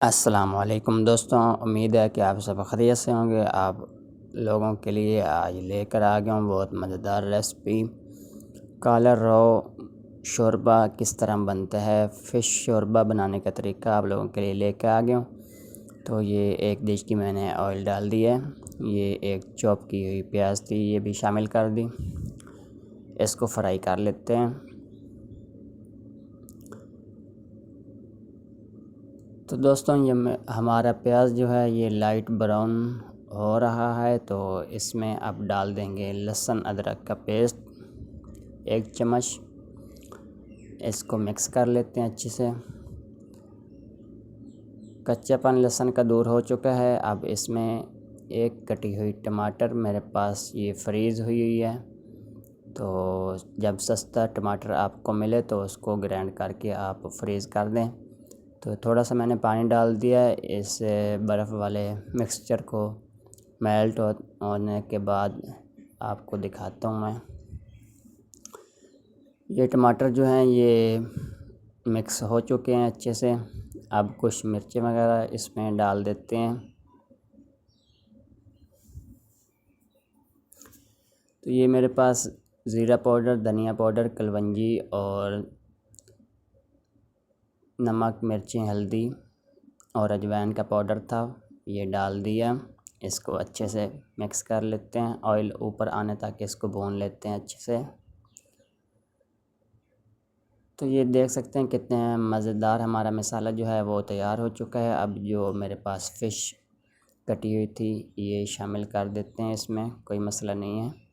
अस्सलाम वालेकुम दोस्तों, उम्मीद है कि आप सब खैरियत से होंगे। आप लोगों के लिए आज लेकर आ गया हूँ बहुत मज़ेदार रेसिपी। काला रो शोरबा किस तरह बनता है, फ़िश शोरबा बनाने का तरीका आप लोगों के लिए लेकर आ गया हूँ। तो ये एक डिश की मैंने ऑयल डाल दी है। ये एक चॉप की हुई प्याज थी, ये भी शामिल कर दी। इसको फ्राई कर लेते हैं। तो दोस्तों ये हमारा प्याज जो है ये लाइट ब्राउन हो रहा है, तो इसमें अब डाल देंगे लहसुन अदरक का पेस्ट 1 चम्मच। इसको मिक्स कर लेते हैं अच्छे से। कच्चापन लहसुन का दूर हो चुका है। अब इसमें एक कटी हुई टमाटर मेरे पास ये फ्रीज़ हुई है, तो जब सस्ता टमाटर आपको मिले तो उसको ग्राइंड करके आप फ्रीज़ कर दें। तो थोड़ा सा मैंने पानी डाल दिया है। इस बर्फ़ वाले मिक्सचर को मेल्ट होने के बाद आपको दिखाता हूँ मैं। ये टमाटर जो हैं ये मिक्स हो चुके हैं अच्छे से। अब कुछ मिर्ची वगैरह इसमें डाल देते हैं। तो ये मेरे पास ज़ीरा पाउडर, धनिया पाउडर, कलवंजी और नमक, मिर्ची, हल्दी और अजवाइन का पाउडर था, ये डाल दिया। इसको अच्छे से मिक्स कर लेते हैं। ऑयल ऊपर आने तक इसको भून लेते हैं अच्छे से। तो ये देख सकते हैं कितने मज़ेदार हमारा मसाला जो है वो तैयार हो चुका है। अब जो मेरे पास फ़िश कटी हुई थी ये शामिल कर देते हैं इसमें, कोई मसला नहीं है।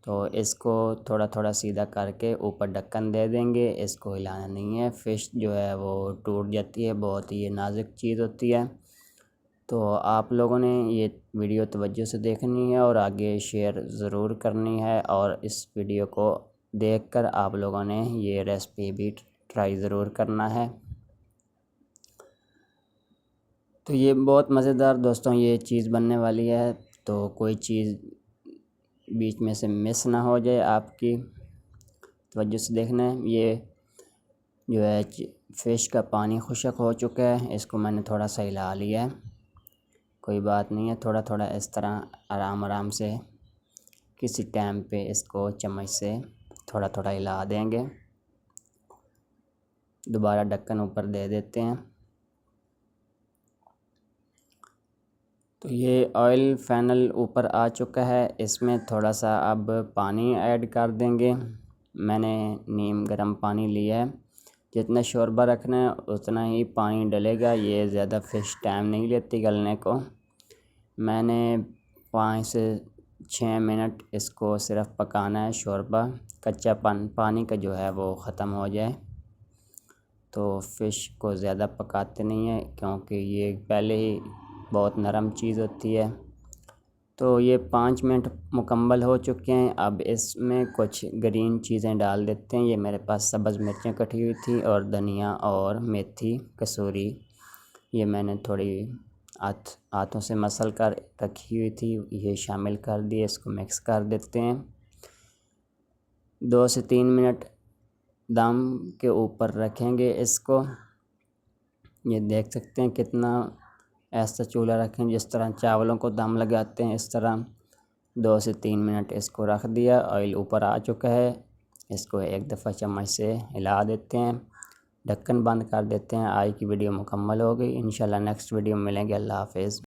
तो इसको थोड़ा थोड़ा सीधा करके ऊपर ढक्कन दे देंगे। इसको हिलाना नहीं है, फ़िश जो है वो टूट जाती है, बहुत ही नाजुक चीज़ होती है। तो आप लोगों ने ये वीडियो तवज्जो से देखनी है और आगे शेयर ज़रूर करनी है, और इस वीडियो को देखकर आप लोगों ने ये रेसिपी भी ट्राई ज़रूर करना है। तो ये बहुत मज़ेदार दोस्तों ये चीज़ बनने वाली है, तो कोई चीज़ बीच में से मिस ना हो जाए, आपकी तवज्जो से देखना है। ये जो है फ़िश का पानी खुश्क हो चुका है, इसको मैंने थोड़ा सा हिला लिया है, कोई बात नहीं है। थोड़ा थोड़ा इस तरह आराम आराम से किसी टाइम पे इसको चम्मच से थोड़ा थोड़ा हिला देंगे। दोबारा ढक्कन ऊपर दे देते हैं। तो ये ऑयल फाइनल ऊपर आ चुका है। इसमें थोड़ा सा अब पानी ऐड कर देंगे। मैंने नीम गर्म पानी लिया है। जितना शोरबा रखना है उतना ही पानी डलेगा। ये ज़्यादा फ़िश टाइम नहीं लेती गलने को। मैंने 5 से 6 मिनट इसको सिर्फ पकाना है। शोरबा कच्चापन पानी का जो है वो ख़त्म हो जाए। तो फ़िश को ज़्यादा पकाते नहीं हैं, क्योंकि ये पहले ही बहुत नरम चीज़ होती है। तो ये 5 मिनट मुकम्मल हो चुके हैं। अब इसमें कुछ ग्रीन चीज़ें डाल देते हैं। ये मेरे पास सब्ज़ मिर्चें कटी हुई थी और धनिया और मेथी कसूरी, ये मैंने थोड़ी हाथों से मसल कर रखी हुई थी, ये शामिल कर दिए। इसको मिक्स कर देते हैं। 2 से 3 मिनट दम के ऊपर रखेंगे इसको। ये देख सकते हैं कितना ऐसा चूल्हा रखें जिस तरह चावलों को दम लगाते हैं, इस तरह 2 से 3 मिनट इसको रख दिया। ऑयल ऊपर आ चुका है। इसको एक दफ़ा चम्मच से हिला देते हैं, ढक्कन बंद कर देते हैं। आज की वीडियो मुकम्मल हो गई। इंशाल्लाह नेक्स्ट वीडियो में मिलेंगे। अल्लाह हाफ़िज़।